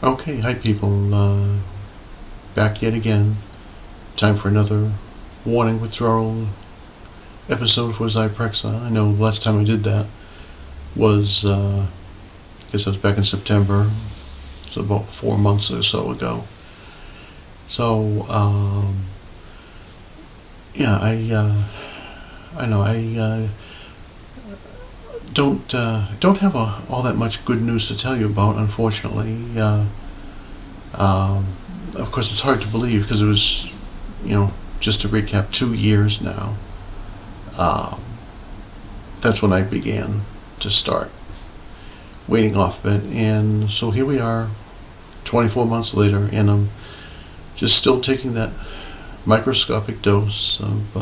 Okay, hi people. Back yet again. Time for another warning withdrawal episode for Zyprexa. I know the last time I did that was, I guess it was back in September. So about 4 months or so ago. So, yeah, I know I don't have all that much good news to tell you about, unfortunately. Of course, it's hard to believe because it was, just to recap, 2 years now. That's when I began to start weaning off of it, and so here we are, 24 months later, and I'm just still taking that microscopic dose of,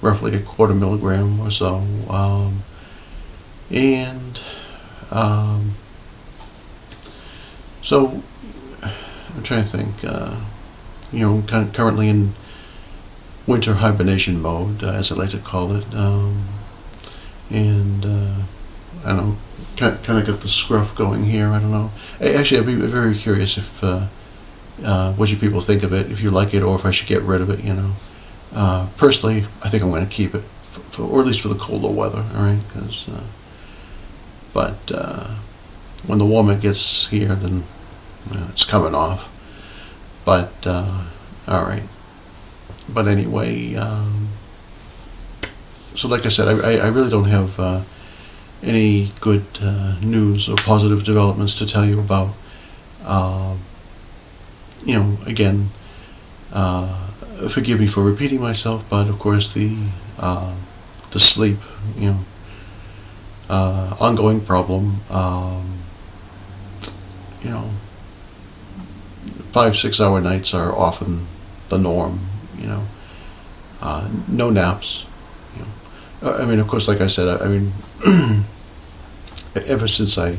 roughly a quarter milligram or so, and so I'm trying to think. Currently in winter hibernation mode, as I like to call it, and I don't know, kind of got the scruff going here. I don't know. Actually, I'd be very curious if what you people think of it, if you like it, or if I should get rid of it. Personally, I think I'm going to keep it, or at least for the colder weather. All right, but when the warmer gets here, then it's coming off. But all right. But anyway, so like I said, I really don't have any good news or positive developments to tell you about. Again, forgive me for repeating myself, but of course the sleep, ongoing problem. 5-6 hour nights are often the norm. No naps. Of course, like I said, ever since I,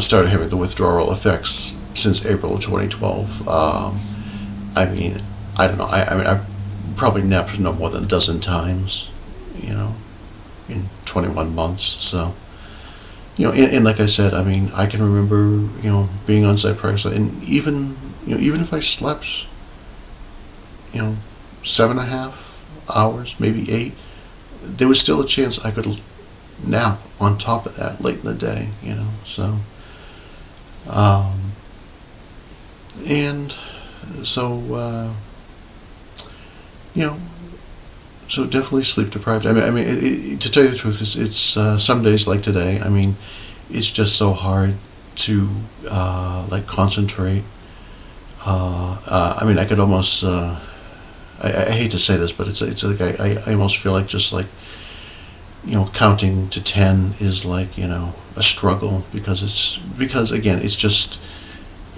started having the withdrawal effects since April of 2012. I don't know. I've probably napped no more than a dozen times. In 21 months. So. And like I said, I can remember, being on Zyprexa, and even if I slept, 7.5 hours, maybe 8, there was still a chance I could nap on top of that late in the day, so, and so, so definitely sleep deprived. To tell you the truth, it's some days like today. It's just so hard to concentrate. I could almost. I hate to say this, but it's like I almost feel like just like counting to 10 is like a struggle because again it's just,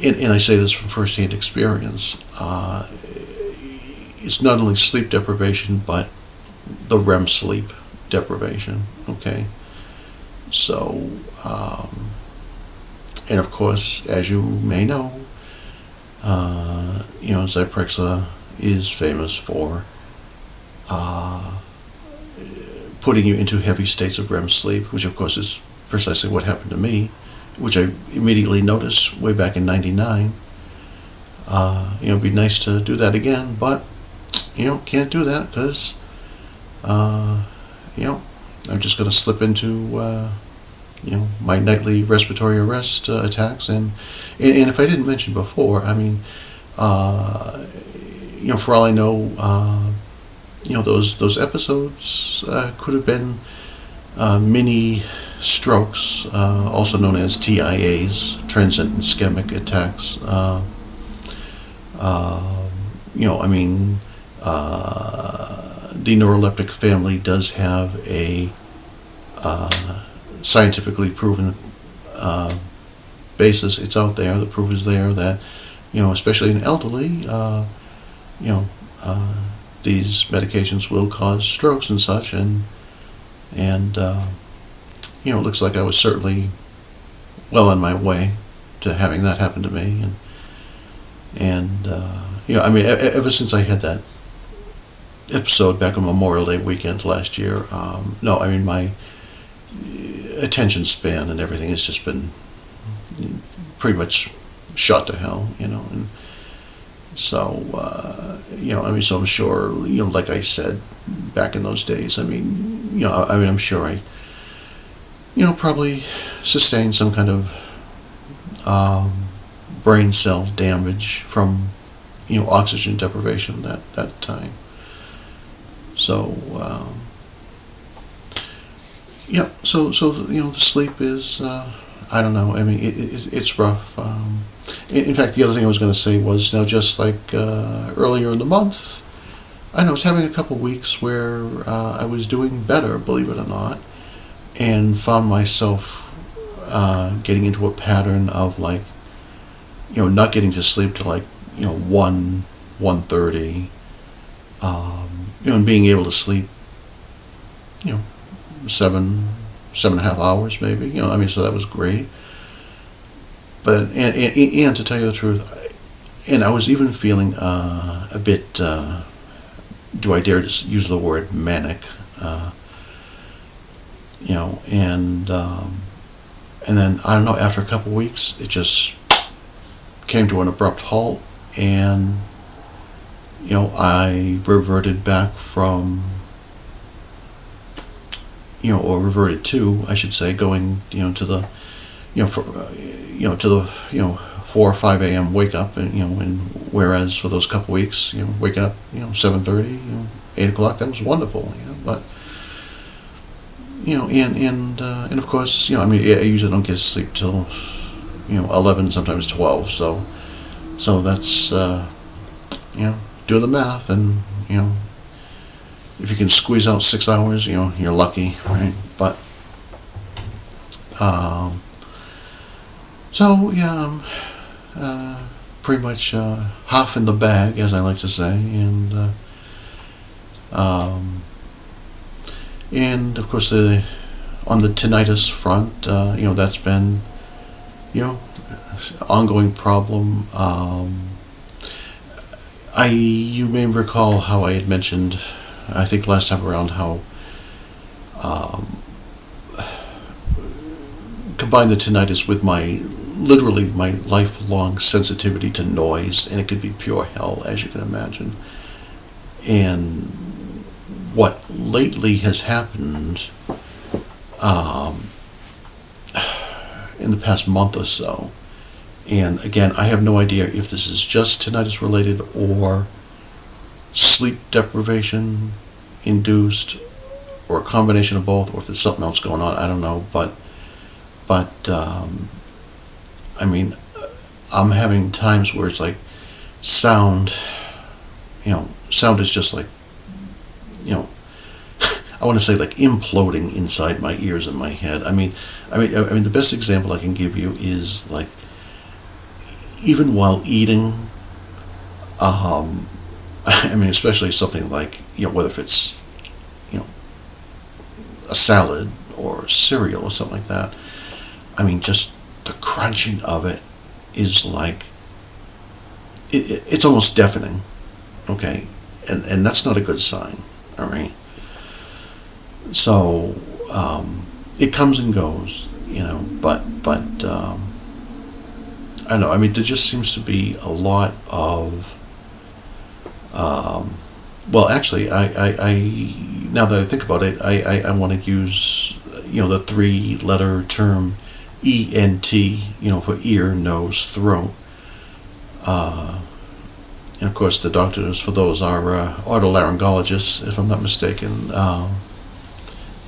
and I say this from firsthand experience. It's not only sleep deprivation, but the REM sleep deprivation. Okay, so and of course, as you may know, Zyprexa is famous for putting you into heavy states of REM sleep, which of course is precisely what happened to me, which I immediately noticed way back in '99. It'd be nice to do that again, but can't do that because I'm just going to slip into my nightly respiratory arrest attacks, and if I didn't mention before, for all I know, those episodes could have been mini strokes, also known as TIAs, transient ischemic attacks. The neuroleptic family does have a scientifically proven basis. It's out there. The proof is there that, especially in elderly, these medications will cause strokes and such, and it looks like I was certainly well on my way to having that happen to me, and ever since I had that episode back on Memorial Day weekend last year, my attention span and everything has just been pretty much shot to hell, and so, so I'm sure, like I said back in those days, I'm sure I, probably sustained some kind of brain cell damage from, oxygen deprivation that time. So, so the sleep is, I don't know, it's rough. In fact, the other thing I was going to say was, now just like earlier in the month, I was having a couple weeks where I was doing better, believe it or not, and found myself getting into a pattern of not getting to sleep till 1:30, and being able to sleep, 7.5 hours maybe, so that was great. But, and to tell you the truth, and I was even feeling a bit, do I dare to use the word manic, and then, I don't know, after a couple weeks, it just came to an abrupt halt, and, I reverted back from, or reverted to, I should say, going, to the, to the 4 or 5 a.m. wake up, and whereas for those couple weeks, waking up 7:30, 8 o'clock, that was wonderful, but and of course, I usually don't get to sleep till 11, sometimes 12, so that's do the math, and if you can squeeze out 6 hours, you're lucky, right? But so yeah, pretty much half in the bag, as I like to say, and of course on the tinnitus front, that's been ongoing problem. You may recall how I had mentioned, I think last time around, how combine the tinnitus with literally my lifelong sensitivity to noise, and it could be pure hell, as you can imagine. And what lately has happened in the past month or so, and again, I have no idea if this is just tinnitus related or sleep deprivation induced, or a combination of both, or if there's something else going on, I don't know, but I'm having times where it's like sound is just like, I want to say like imploding inside my ears and my head. The best example I can give you is like, even while eating, especially something like, whether if it's, a salad or cereal or something like that, just the crunching of it is like, it's almost deafening, okay? And that's not a good sign, all right? So, it comes and goes, but I don't know, there just seems to be a lot of, well, actually, I now that I think about it, I want to use, the 3-letter term ENT, for ear, nose, throat. And of course, the doctors for those are otolaryngologists, if I'm not mistaken,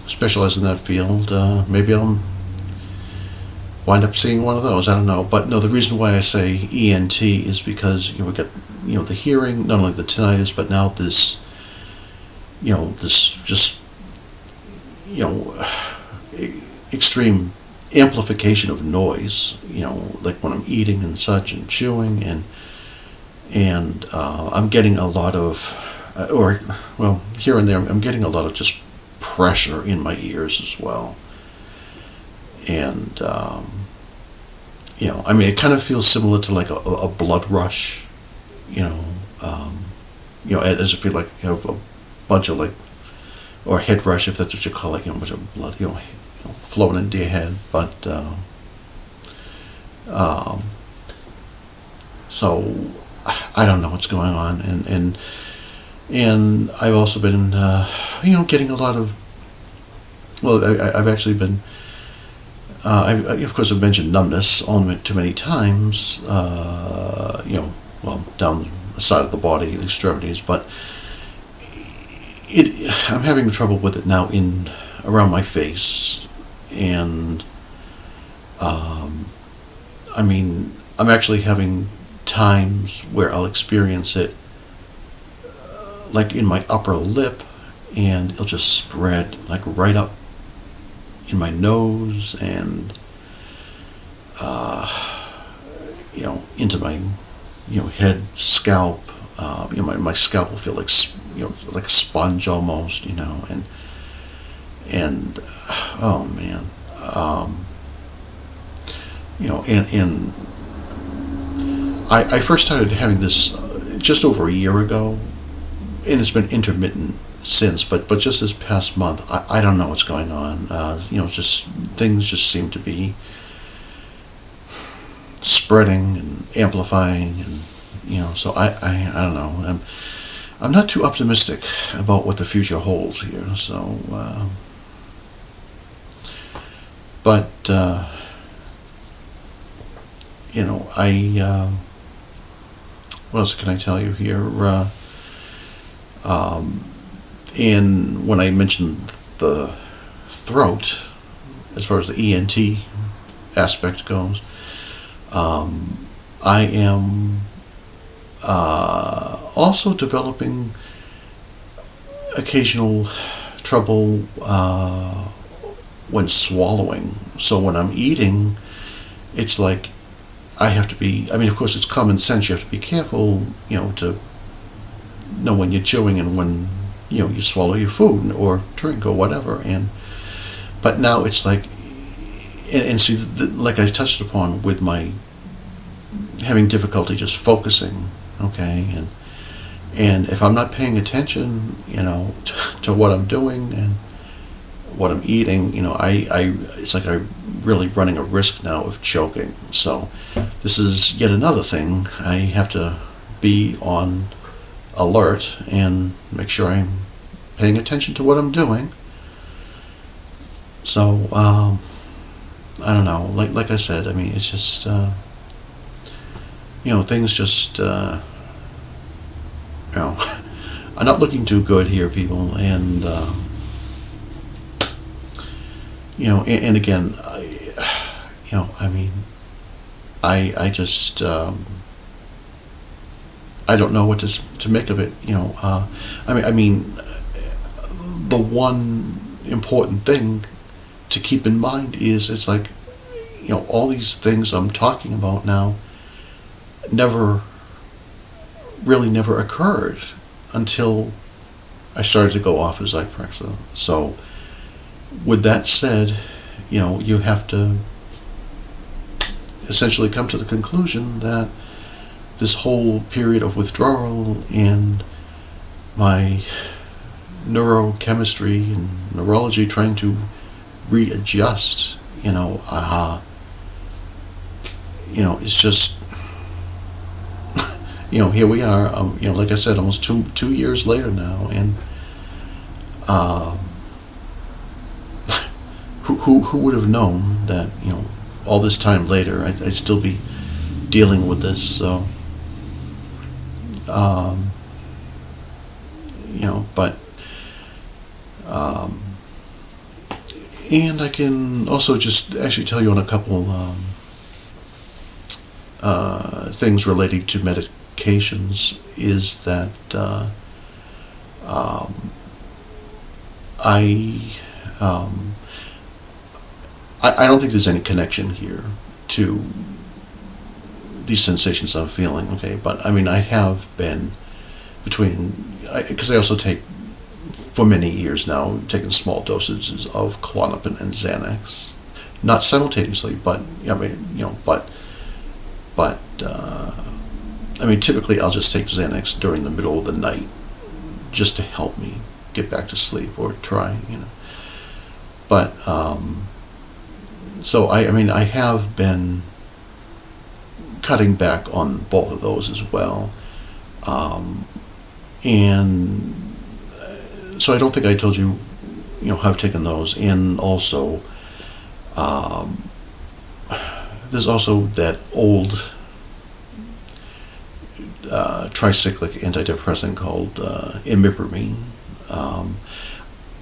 specialize in that field. Maybe I'll wind up seeing one of those, I don't know. But no, the reason why I say ENT is because, we got, the hearing, not only the tinnitus, but now this, this just, extreme amplification of noise, like when I'm eating and such and chewing, and I'm getting a lot of, here and there, I'm getting a lot of just pressure in my ears as well. And, it kind of feels similar to like a blood rush, as if you have a bunch of or head rush, if that's what you call it, a bunch of blood, floating into your head. But so I don't know what's going on, and I've also been getting a lot of, I've actually been, of course I've mentioned numbness too many times, down the side of the body, the extremities, but I'm having trouble with it now around my face, and I'm actually having times where I'll experience it like in my upper lip, and it'll just spread like right up in my nose and into my head, scalp. My scalp will feel like like a sponge almost, and oh man, and I first started having this just over a year ago, and it's been intermittent since, but just this past month, I don't know what's going on. Just things just seem to be spreading and amplifying, and so I don't know. I'm not too optimistic about what the future holds here. So, but what else can I tell you here? And when I mentioned the throat, as far as the ENT aspect goes, I am also developing occasional trouble when swallowing. So when I'm eating, it's like I have to be, of course it's common sense, you have to be careful, to know when you're chewing and when, you swallow your food or drink or whatever. But now it's like, and see, like I touched upon with my having difficulty just focusing, okay, and if I'm not paying attention, to what I'm doing and what I'm eating, it's like I'm really running a risk now of choking. So this is yet another thing. I have to be on alert and make sure I'm paying attention to what I'm doing. So I don't know. Like I said, it's just things just are not looking too good here, people, and and again, I just I don't know what to make of it. The one important thing to keep in mind is it's like, all these things I'm talking about now never occurred until I started to go off of Zyprexa. So with that said, you have to essentially come to the conclusion that this whole period of withdrawal and my neurochemistry and neurology trying to readjust, it's just, here we are, like I said, almost two years later now, and who would have known that, all this time later, I'd still be dealing with this. So, but, and I can also just actually tell you on a couple things relating to medications is that I don't think there's any connection here to these sensations I'm feeling, okay? But, I have been because I also take, for many years now, taken small dosages of Klonopin and Xanax. Not simultaneously, but, typically I'll just take Xanax during the middle of the night just to help me get back to sleep or try, But, So I mean, I have been cutting back on both of those as well. And so I don't think I told you, how I've taken those. And also, there's also that old tricyclic antidepressant called imipramine.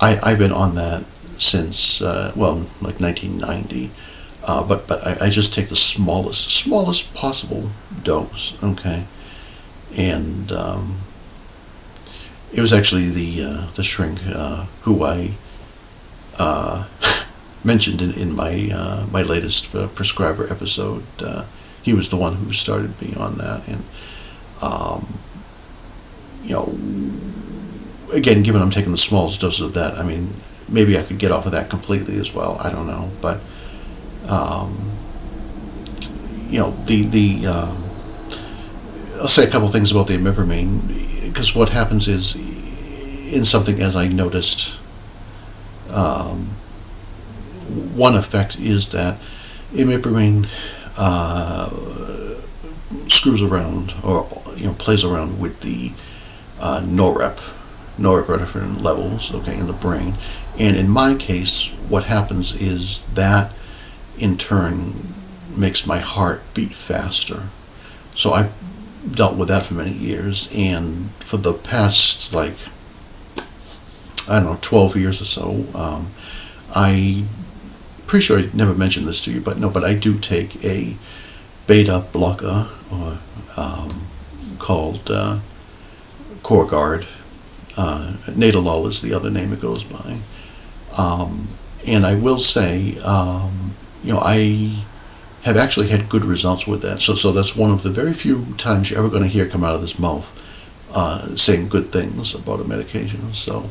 I've been on that since, like 1990. But I just take the smallest possible dose, okay? And it was actually the shrink who I mentioned in my latest prescriber episode. He was the one who started me on that, and again, given I'm taking the smallest doses of that, I mean, maybe I could get off of that completely as well. I don't know, but I'll say a couple things about the imipramine, because what happens is, in something as I noticed, one effect is that imipramine screws around, or plays around with the norepinephrine levels, okay, in the brain. And in my case, what happens is that in turn makes my heart beat faster. So I dealt with that for many years, and for the past 12 years or so, I pretty sure I never mentioned this to you, but I do take a beta blocker, or called Corguard. Nadolol is the other name it goes by. And I will say, I have actually had good results with that. So that's one of the very few times you're ever going to hear come out of this mouth saying good things about a medication. So,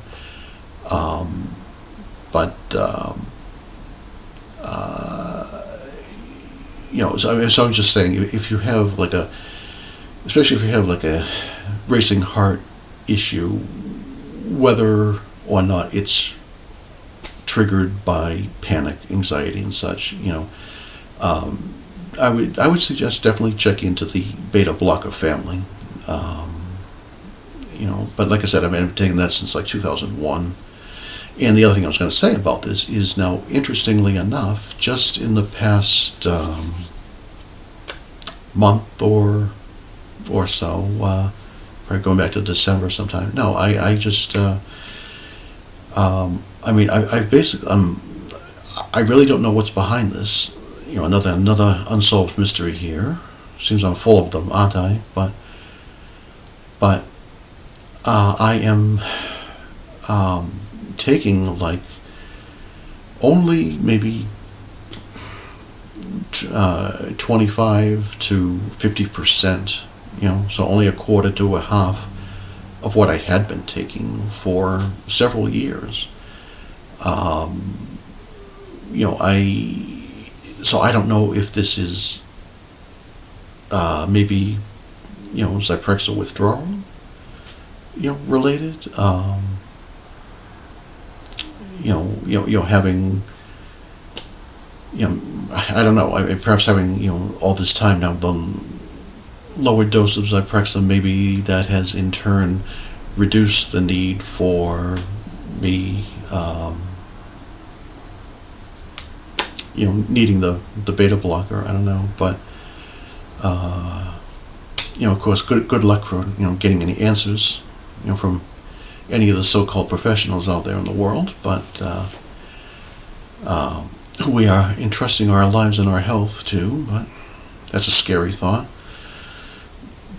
so I'm just saying, if you have especially if you have a racing heart issue, whether or not it's triggered by panic, anxiety, and such, I would suggest definitely check into the beta blocker family. But like I said, I've been taking that since 2001. And the other thing I was going to say about this is, now, interestingly enough, just in the past month or so, probably going back to December sometime. No, I just, I've basically, I really don't know what's behind this. Another unsolved mystery here. Seems I'm full of them, aren't I? But I am taking only maybe 25 to 50%, so only a quarter to a half of what I had been taking for several years. So I don't know if this is maybe Zyprexa withdrawal related. Having I don't know. Perhaps having all this time now, the lower dose of Zyprexa, maybe that has in turn reduced the need for me needing the beta blocker. I don't know, but of course, good luck for getting any answers from any of the so-called professionals out there in the world. But we are entrusting our lives and our health to. But that's a scary thought.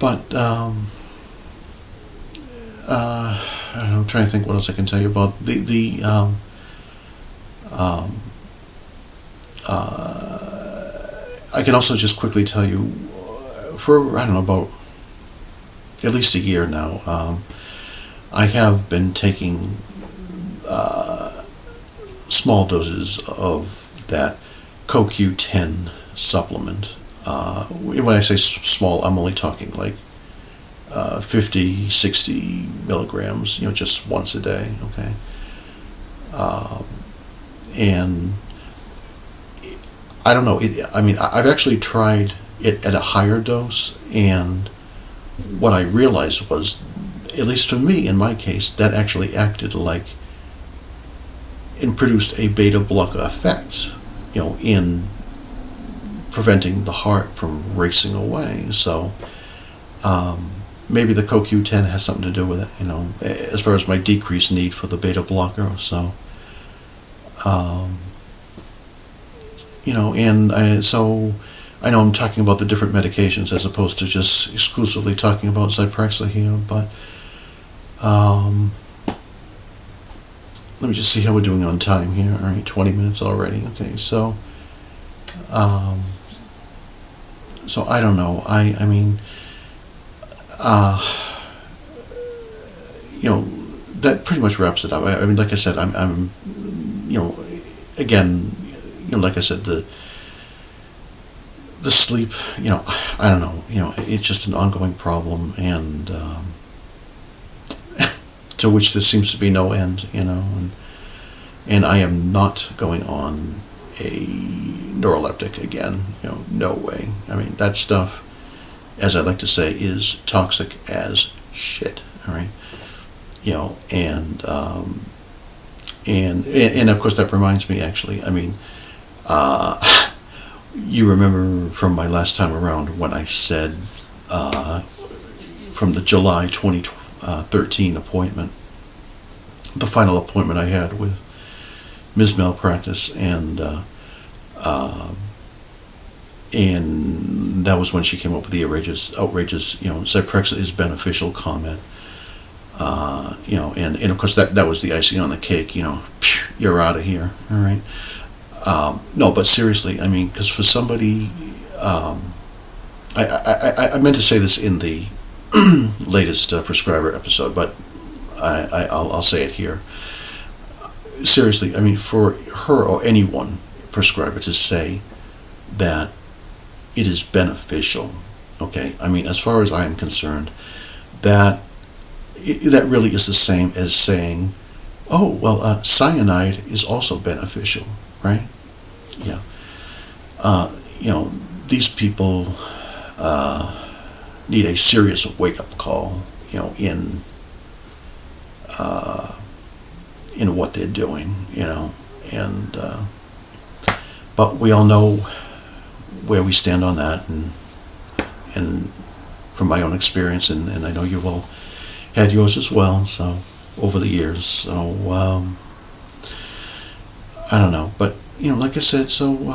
But I'm trying to think what else I can tell you about I can also just quickly tell you, for about at least a year now, I have been taking small doses of that CoQ10 supplement. When I say small, I'm only talking 50, 60 milligrams, just once a day, okay? And I don't know. I've actually tried it at a higher dose, and what I realized was, at least for me, in my case, that actually acted like and produced a beta blocker effect, in preventing the heart from racing away. So maybe the CoQ10 has something to do with it, as far as my decreased need for the beta blocker. So, so I know I'm talking about the different medications as opposed to just exclusively talking about Zyprexa here, but let me just see how we're doing on time here. All right, 20 minutes already. Okay, so I don't know. That pretty much wraps it up. Like I said, I'm again, like I said, the sleep, I don't know, it's just an ongoing problem, and to which there seems to be no end, and I am not going on a neuroleptic again, no way. That stuff, as I like to say, is toxic as shit, all right? And of course that reminds me, actually, you remember from my last time around when I said, from the July 2013 appointment, the final appointment I had with Ms. Malpractice, and that was when she came up with the outrageous, Zyprexa is beneficial comment. And of course that was the icing on the cake, you're out of here, all right? No, but seriously, because for somebody, I meant to say this in the latest prescriber episode, but I'll say it here. Seriously, for her or anyone prescriber to say that it is beneficial, okay? As far as I am concerned, that really is the same as saying, oh, well, cyanide is also beneficial, right? Yeah. These people need a serious wake-up call, in what they're doing, and but we all know where we stand on that, and from my own experience, and I know you've all had yours as well, so over the years, so I don't know, but like I said, so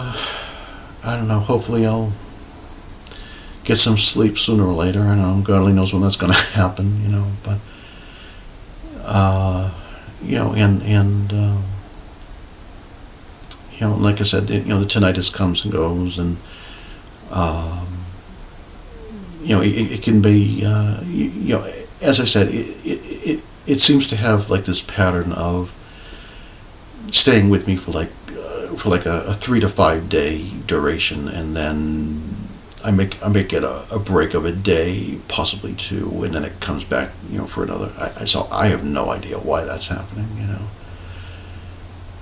I don't know, hopefully I'll get some sleep sooner or later. I know God only knows when that's going to happen, but like I said, the tinnitus comes and goes, and it can be, as I said, it seems to have like this pattern of staying with me for like a 3 to 5 day duration, and then I make it a break of a day, possibly 2, and then it comes back, for another. So I have no idea why that's happening,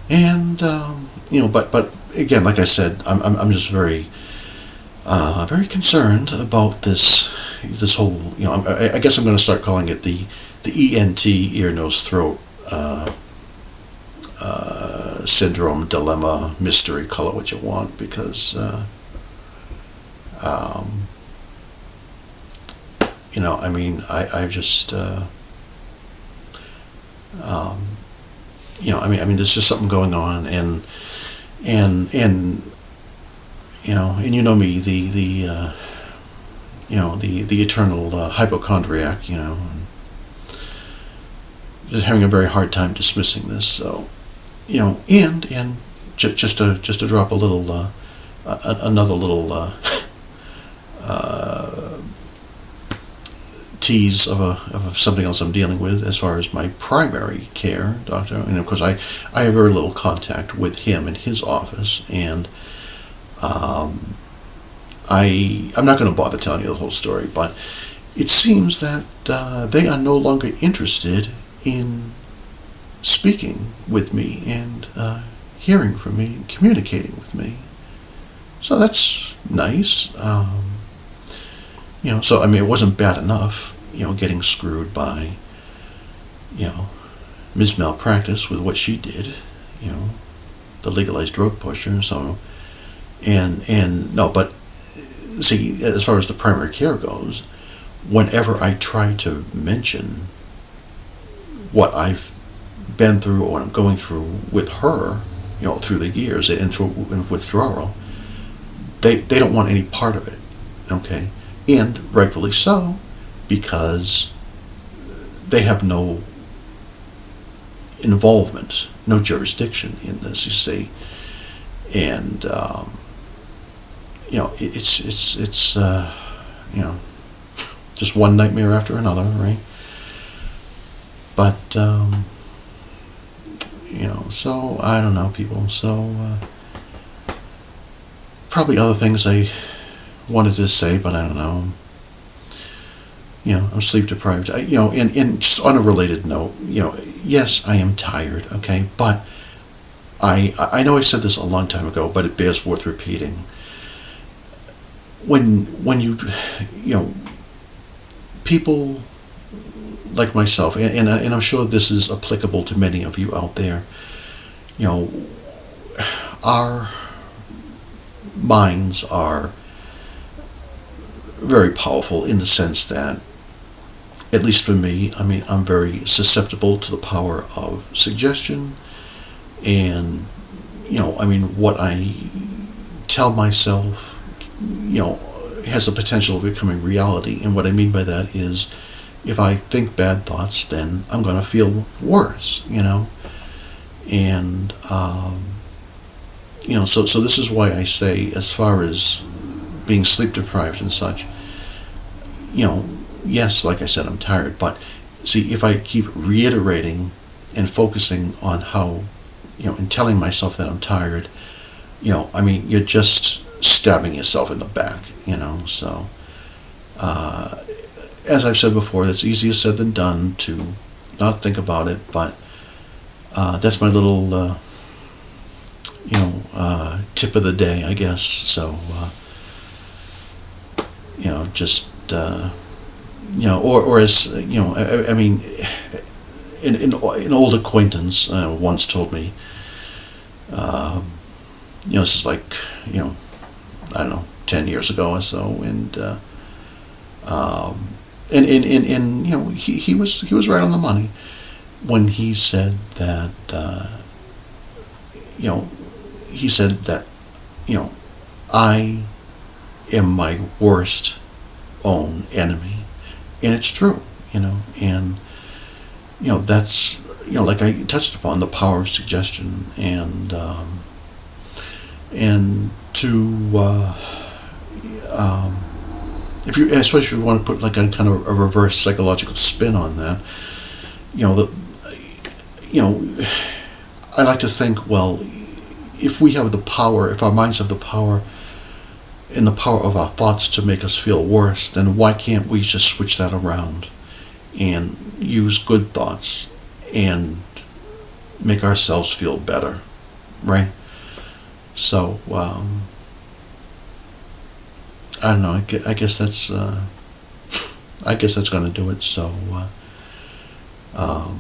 and but again, like I said, I'm just very concerned about this whole, I guess I'm going to start calling it the ENT, ear, nose, throat syndrome, dilemma, mystery, call it what you want, because I just there's just something going on, and me, the eternal hypochondriac, just having a very hard time dismissing this. So, and just to drop a little, another little tease of something else I'm dealing with as far as my primary care doctor, and of course I have very little contact with him in his office, and I'm not going to bother telling you the whole story, but it seems that they are no longer interested in speaking with me and hearing from me and communicating with me. So that's nice. So I mean, it wasn't bad enough, getting screwed by, Ms. Malpractice with what she did, the legalized drug pusher. So, and no, but see, as far as the primary care goes, whenever I try to mention what I've been through or what I'm going through with her, through the years and through withdrawal, they don't want any part of it, okay? And rightfully so, because they have no involvement, no jurisdiction in this, you see. And, it's just one nightmare after another, right? But, so I don't know, people. So, probably other things I wanted to say, but I don't know. I'm sleep deprived. And just on a related note, yes, I am tired, okay? But I know I said this a long time ago, but it bears worth repeating. When you people like myself, and I'm sure this is applicable to many of you out there, our minds are very powerful in the sense that, at least for me, I mean, I'm very susceptible to the power of suggestion, and what I tell myself, has the potential of becoming reality. And what I mean by that is, if I think bad thoughts, then I'm going to feel worse, and so this is why I say, as far as being sleep deprived and such, yes, like I said, I'm tired, but see, if I keep reiterating and focusing on how, and telling myself that I'm tired, you're just stabbing yourself in the back, so, as I've said before, it's easier said than done to not think about it, but that's my little, tip of the day, I guess. So, just, or as, I mean, an old acquaintance once told me, this is like, I don't know, 10 years ago or so, and he was right on the money when he said that, I am my worst own enemy, and it's true, and that's, like I touched upon, the power of suggestion, and to especially if you want to put like a kind of a reverse psychological spin on that, I like to think, well, if we have the power, if our minds have the power and the power of our thoughts to make us feel worse, then why can't we just switch that around and use good thoughts and make ourselves feel better, right? So, I don't know. I guess that's going to do it. So, all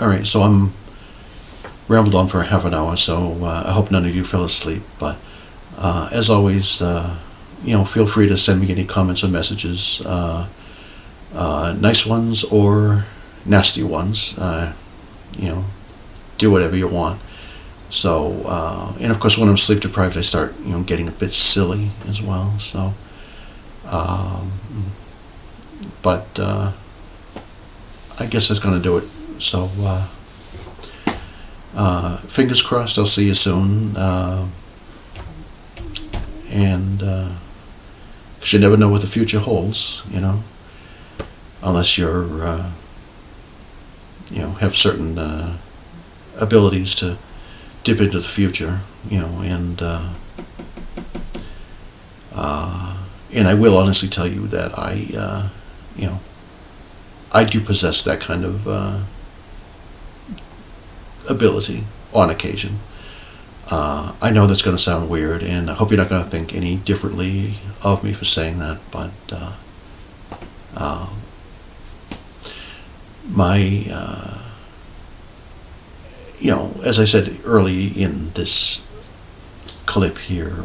right. So I'm rambled on for a half an hour. So I hope none of you fell asleep. But as always, feel free to send me any comments or messages, nice ones or nasty ones. Do whatever you want. So, and of course, when I'm sleep deprived, I start, getting a bit silly as well. So, but I guess that's going to do it. So, fingers crossed, I'll see you soon. And because you never know what the future holds, unless you're, have certain abilities to dip into the future, and I will honestly tell you that I do possess that kind of ability on occasion. I know that's going to sound weird, and I hope you're not going to think any differently of me for saying that, but my, as I said early in this clip here,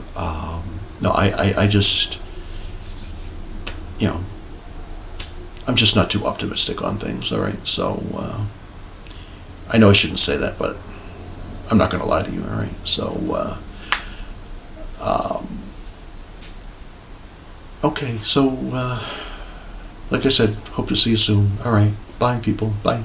no, I just, I'm just not too optimistic on things, all right? So, I know I shouldn't say that, but I'm not going to lie to you, all right? So, okay, so, like I said, hope to see you soon. All right, bye, people. Bye.